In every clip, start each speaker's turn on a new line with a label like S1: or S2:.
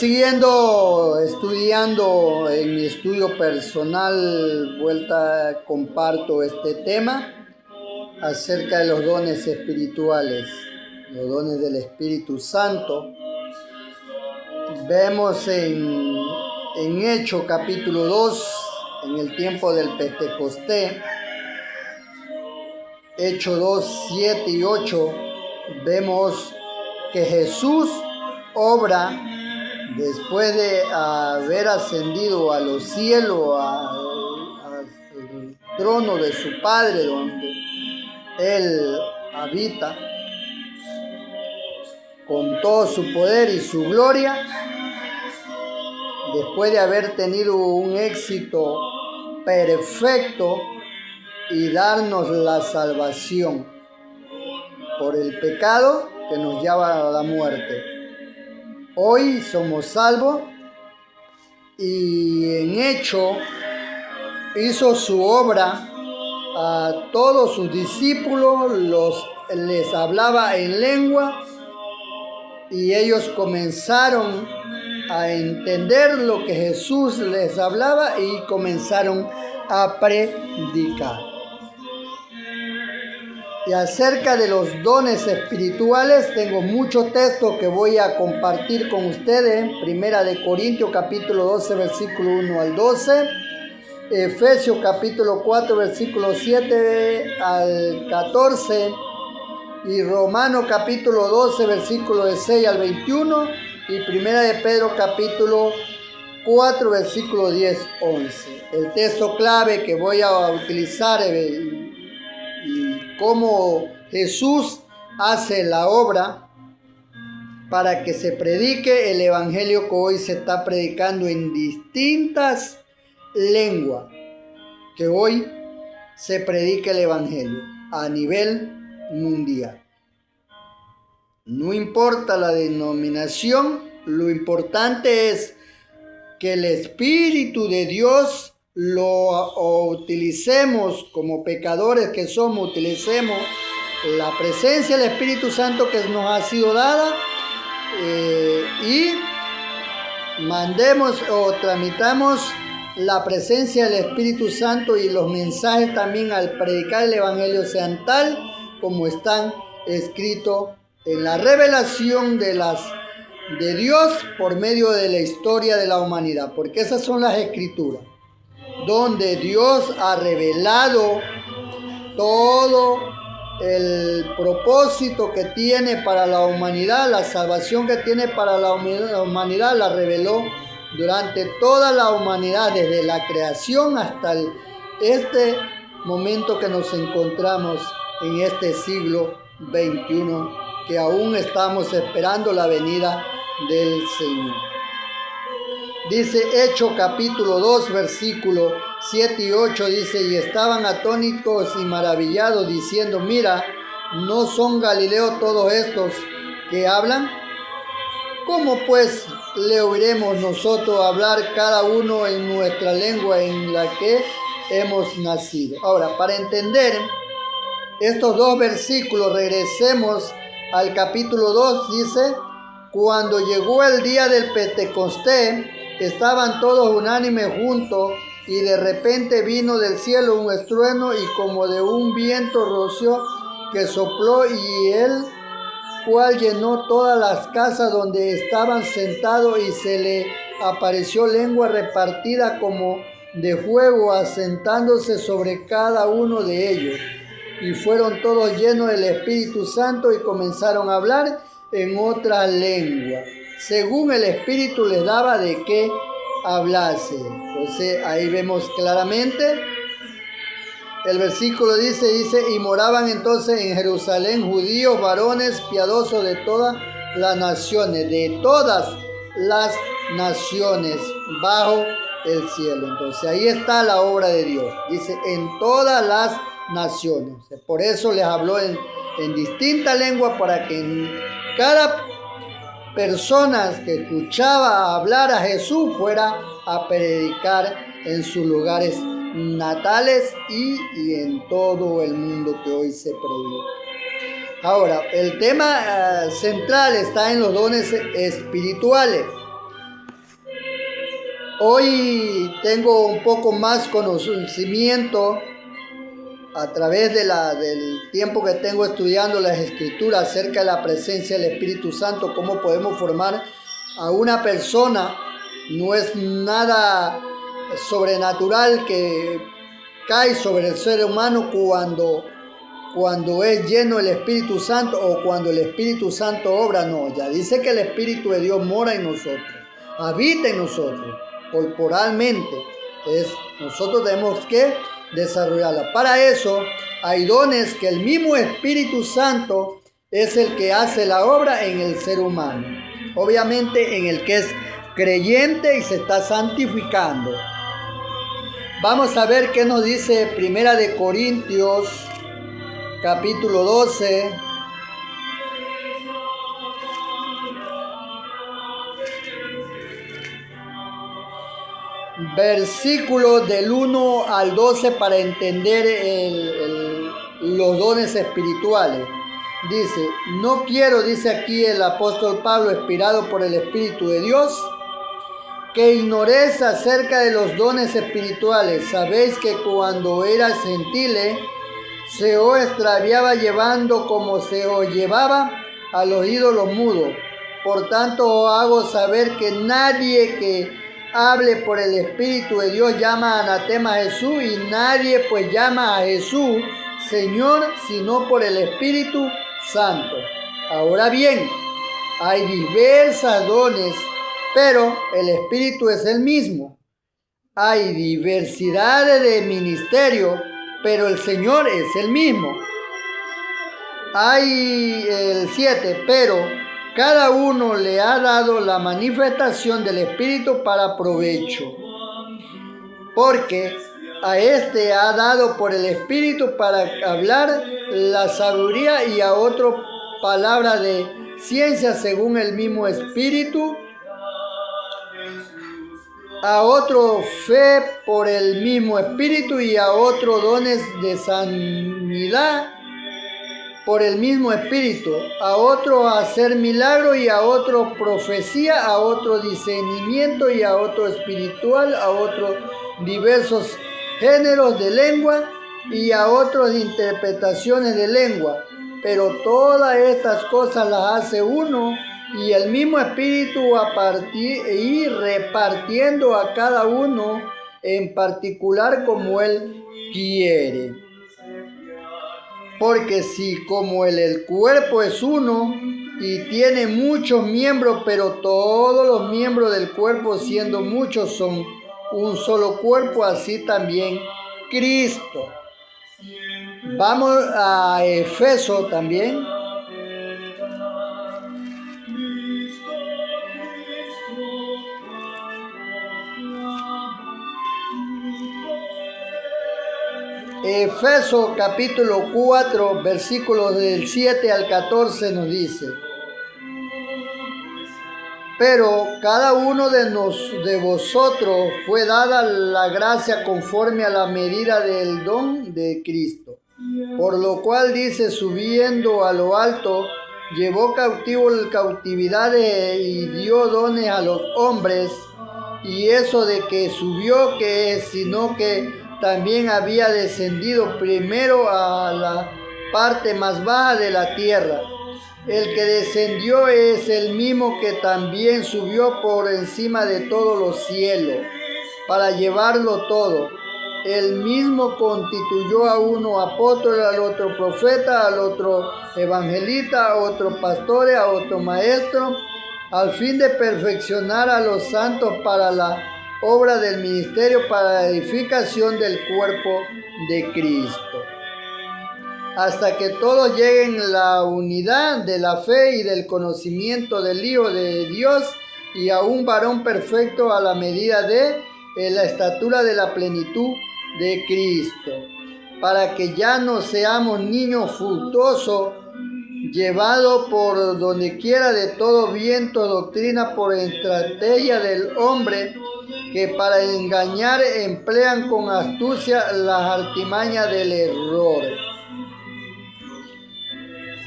S1: estudiando en mi estudio personal, comparto este tema acerca de los dones espirituales, los dones del Espíritu Santo. Vemos en Hechos capítulo 2, en el tiempo del Pentecostés, Hechos 2, 7 y 8, vemos que Jesús obra después de haber ascendido a los cielos, al trono de su Padre, donde Él habita con todo su poder y su gloria, después de haber tenido un éxito perfecto y darnos la salvación por el pecado que nos lleva a la muerte. Hoy somos salvos y en hecho hizo su obra a todos sus discípulos, les hablaba en lengua y ellos comenzaron a entender lo que Jesús les hablaba y comenzaron a predicar. Y acerca de los dones espirituales tengo muchos textos que voy a compartir con ustedes. Primera de Corintios capítulo 12 versículo 1 al 12. Efesios capítulo 4 versículo 7 al 14. Y Romanos capítulo 12 versículo de 6 al 21. Y Primera de Pedro capítulo 4 versículo 10, 11. El texto clave que voy a utilizar y cómo Jesús hace la obra para que se predique el evangelio que hoy se está predicando en distintas lenguas, que hoy se predica el evangelio a nivel mundial. No importa la denominación, lo importante es que el Espíritu de Dios lo utilicemos como pecadores que somos, utilicemos la presencia del Espíritu Santo que nos ha sido dada y mandemos o tramitamos la presencia del Espíritu Santo y los mensajes también al predicar el Evangelio sean tal como están escritos en la revelación de Dios por medio de la historia de la humanidad, porque esas son las escrituras donde Dios ha revelado todo el propósito que tiene para la humanidad, la salvación que tiene para la humanidad, la reveló durante toda la humanidad, desde la creación hasta este momento que nos encontramos en este siglo XXI, que aún estamos esperando la venida del Señor. Dice Hechos capítulo 2 versículo 7 y 8, dice: y estaban atónitos y maravillados diciendo: mira, ¿no son galileos todos estos que hablan? ¿Cómo pues le oiremos nosotros hablar cada uno en nuestra lengua en la que hemos nacido? Ahora, para entender estos dos versículos, regresemos al capítulo 2, dice: cuando llegó el día del Pentecostés, estaban todos unánimes juntos, y de repente vino del cielo un estruendo y como de un viento rocío que sopló, y el cual llenó todas las casas donde estaban sentados, y se le apareció lengua repartida como de fuego, asentándose sobre cada uno de ellos. Y fueron todos llenos del Espíritu Santo y comenzaron a hablar en otra lengua, según el Espíritu les daba de qué hablase. Entonces ahí vemos claramente, el versículo dice, y moraban entonces en Jerusalén judíos, varones piadosos de todas las naciones, bajo el cielo. Entonces ahí está la obra de Dios, dice en todas las naciones. Por eso les habló en distintas lenguas, para que cada persona que escuchaba hablar a Jesús fuera a predicar en sus lugares natales y en todo el mundo que hoy se predica. Ahora, el tema central está en los dones espirituales. Hoy tengo un poco más conocimiento a través del tiempo que tengo estudiando las Escrituras acerca de la presencia del Espíritu Santo, cómo podemos formar a una persona. No es nada sobrenatural que cae sobre el ser humano cuando es lleno el Espíritu Santo o cuando el Espíritu Santo obra. No, ya dice que el Espíritu de Dios mora en nosotros, habita en nosotros corporalmente. Nosotros tenemos que desarrollarla. Para eso hay dones que el mismo Espíritu Santo es el que hace la obra en el ser humano. Obviamente en el que es creyente y se está santificando. Vamos a ver qué nos dice Primera de Corintios, capítulo 12. Versículos del 1 al 12 para entender los dones espirituales. Dice, no quiero, dice aquí el apóstol Pablo, inspirado por el Espíritu de Dios, que ignoréis acerca de los dones espirituales. Sabéis que cuando eras gentiles, se os extraviaba llevando como se os llevaba a los ídolos mudos. Por tanto os hago saber que nadie que hable por el Espíritu de Dios llama anatema a Jesús, y nadie pues llama a Jesús Señor sino por el Espíritu Santo. Ahora bien, hay diversos dones, pero el Espíritu es el mismo. Hay diversidades de ministerios, pero el Señor es el mismo. Hay el 7, pero cada uno le ha dado la manifestación del Espíritu para provecho. Porque a este ha dado por el Espíritu para hablar la sabiduría, y a otro palabra de ciencia según el mismo Espíritu, a otro fe por el mismo Espíritu, y a otro dones de sanidad por el mismo Espíritu, a otro hacer milagro, y a otro profecía, a otro discernimiento, y a otro espiritual, a otros diversos géneros de lengua, y a otros interpretaciones de lengua. Pero todas estas cosas las hace uno y el mismo Espíritu, y repartiendo a cada uno en particular como Él quiere. Porque si como el cuerpo es uno y tiene muchos miembros, pero todos los miembros del cuerpo, siendo muchos, son un solo cuerpo, así también Cristo. Vamos a Efeso también. Efeso capítulo 4, versículos del 7 al 14 nos dice: pero cada uno de vosotros fue dada la gracia conforme a la medida del don de Cristo. Por lo cual dice, subiendo a lo alto, llevó cautivo la cautividad y dio dones a los hombres. Y eso de que subió, que es, sino que también había descendido primero a la parte más baja de la tierra. El que descendió es el mismo que también subió por encima de todos los cielos, para llevarlo todo. El mismo constituyó a uno apóstol, al otro profeta, al otro evangelista, a otro pastor, a otro maestro, al fin de perfeccionar a los santos para la obra del ministerio, para la edificación del cuerpo de Cristo, hasta que todos lleguen a la unidad de la fe y del conocimiento del Hijo de Dios, y a un varón perfecto, a la medida de la estatura de la plenitud de Cristo, para que ya no seamos niños fructuosos, llevados por donde quiera de todo viento de doctrina, por estrategia del hombre, que para engañar emplean con astucia las artimañas del error.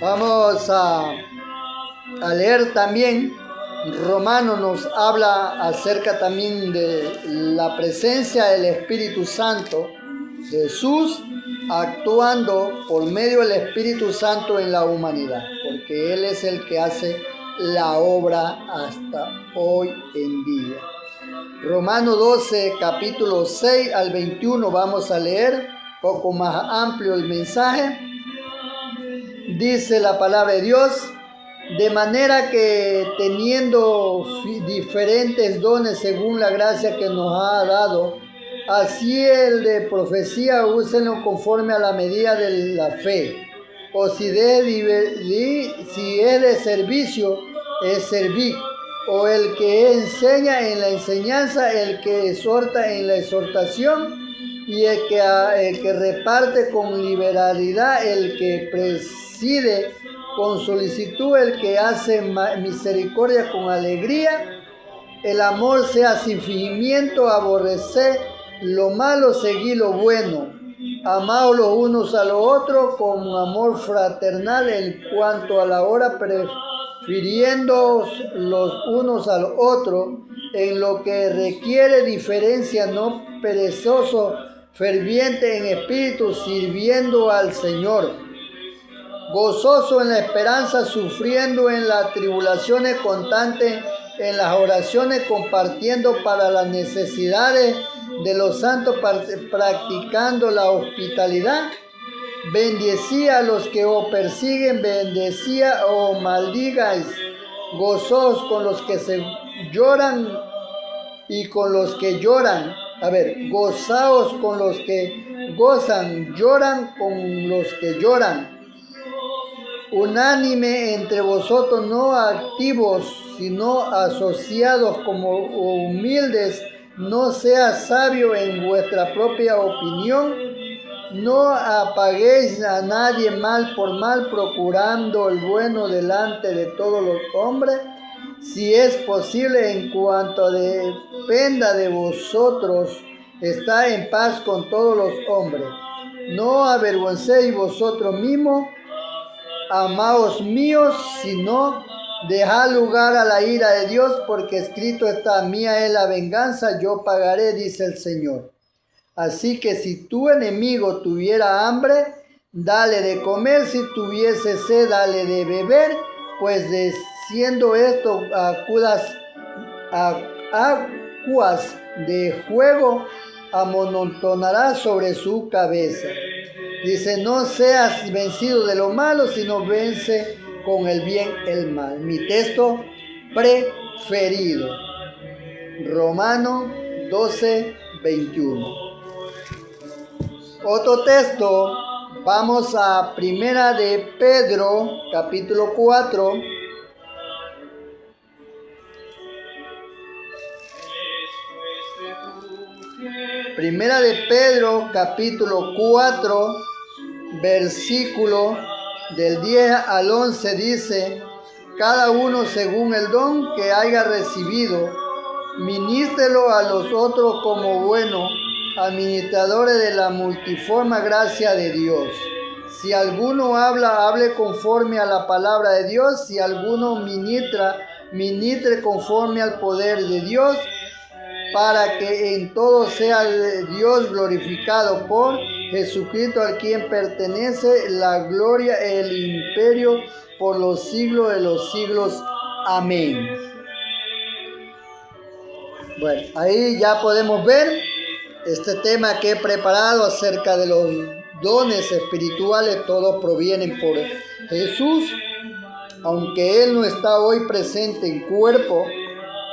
S1: Vamos a leer también Romano nos habla acerca también de la presencia del Espíritu Santo, Jesús actuando por medio del Espíritu Santo en la humanidad, porque Él es el que hace la obra hasta hoy en día. Romanos 12, capítulo 6 al 21, vamos a leer, poco más amplio el mensaje. Dice la palabra de Dios: de manera que teniendo diferentes dones según la gracia que nos ha dado, así el de profecía úsenlo conforme a la medida de la fe. O si es de servicio, es servir. O el que enseña en la enseñanza, el que exhorta en la exhortación, y el que reparte con liberalidad, el que preside con solicitud, el que hace misericordia con alegría. El amor sea sin fingimiento, aborrecer lo malo, seguir lo bueno. Amaos los unos a los otros con amor fraternal, en cuanto a la hora prefiriéndoos los unos a los otros, en lo que requiere diferencia, no perezoso, ferviente en espíritu, sirviendo al Señor. Gozoso en la esperanza, sufriendo en las tribulaciones, constante en las oraciones, compartiendo para las necesidades de los santos, practicando la hospitalidad. Bendecía a los que os persiguen, bendecía o maldigáis. Gozosos con los que se lloran y con los que lloran. Gozaos con los que gozan, lloran con los que lloran. Unánime entre vosotros, no activos, sino asociados, como humildes. No seas sabio en vuestra propia opinión. No apaguéis a nadie mal por mal, procurando el bueno delante de todos los hombres. Si es posible, en cuanto dependa de vosotros, está en paz con todos los hombres. No avergoncéis vosotros mismos, amados míos, sino dejad lugar a la ira de Dios, porque escrito está: mía es la venganza, yo pagaré, dice el Señor. Así que si tu enemigo tuviera hambre, dale de comer; si tuviese sed, dale de beber, pues siendo esto aguas de fuego, amontonará sobre su cabeza. Dice: no seas vencido de lo malo, sino vence con el bien el mal. Mi texto preferido, Romanos 12, 21. Otro texto, vamos a Primera de Pedro, capítulo 4. Primera de Pedro, capítulo 4, versículo del 10 al 11 dice: cada uno según el don que haya recibido, ministrelo a los otros como buenos administradores de la multiforme gracia de Dios. Si alguno habla, hable conforme a la palabra de Dios. Si alguno ministra, ministre conforme al poder de Dios, para que en todo sea Dios glorificado por Jesucristo, al quien pertenece la gloria, el imperio por los siglos de los siglos. Amén. Bueno, ahí ya podemos ver este tema que he preparado acerca de los dones espirituales. Todos provienen por Jesús, aunque Él no está hoy presente en cuerpo,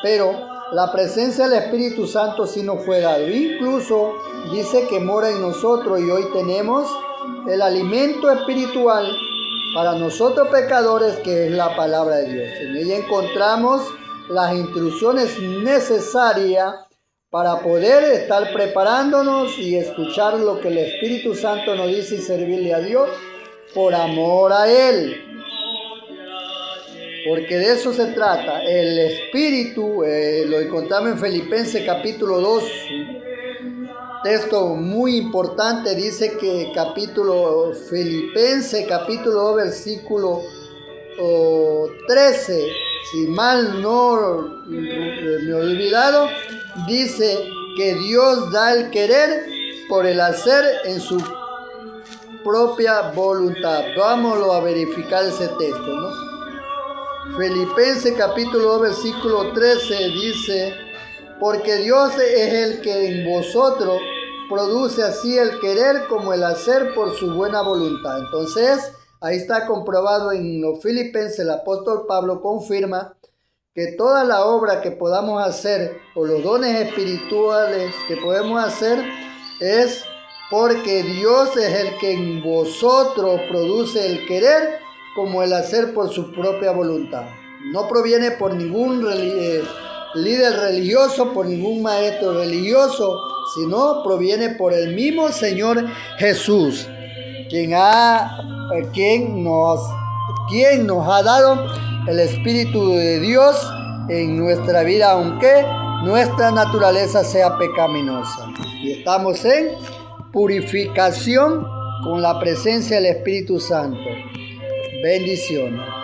S1: pero la presencia del Espíritu Santo sí nos fue dado. Incluso dice que mora en nosotros, y hoy tenemos el alimento espiritual para nosotros pecadores, que es la palabra de Dios. En ella encontramos las instrucciones necesarias para poder estar preparándonos y escuchar lo que el Espíritu Santo nos dice y servirle a Dios por amor a Él. Porque de eso se trata. El Espíritu, lo encontramos en Filipenses capítulo 2, texto muy importante. Dice que Filipenses capítulo 2, versículo 13, si mal no me he olvidado, dice que Dios da el querer por el hacer en su propia voluntad. Vámonos a verificar ese texto, ¿no? Filipenses capítulo 2, versículo 13 dice: porque Dios es el que en vosotros produce así el querer como el hacer por su buena voluntad. Entonces, ahí está comprobado en los Filipenses, el apóstol Pablo confirma que toda la obra que podamos hacer o los dones espirituales que podemos hacer es porque Dios es el que en vosotros produce el querer como el hacer por su propia voluntad. No proviene por ningún líder religioso, por ningún maestro religioso, sino proviene por el mismo Señor Jesús, quien nos ha dado el Espíritu de Dios en nuestra vida, aunque nuestra naturaleza sea pecaminosa. Y estamos en purificación con la presencia del Espíritu Santo. Bendiciones.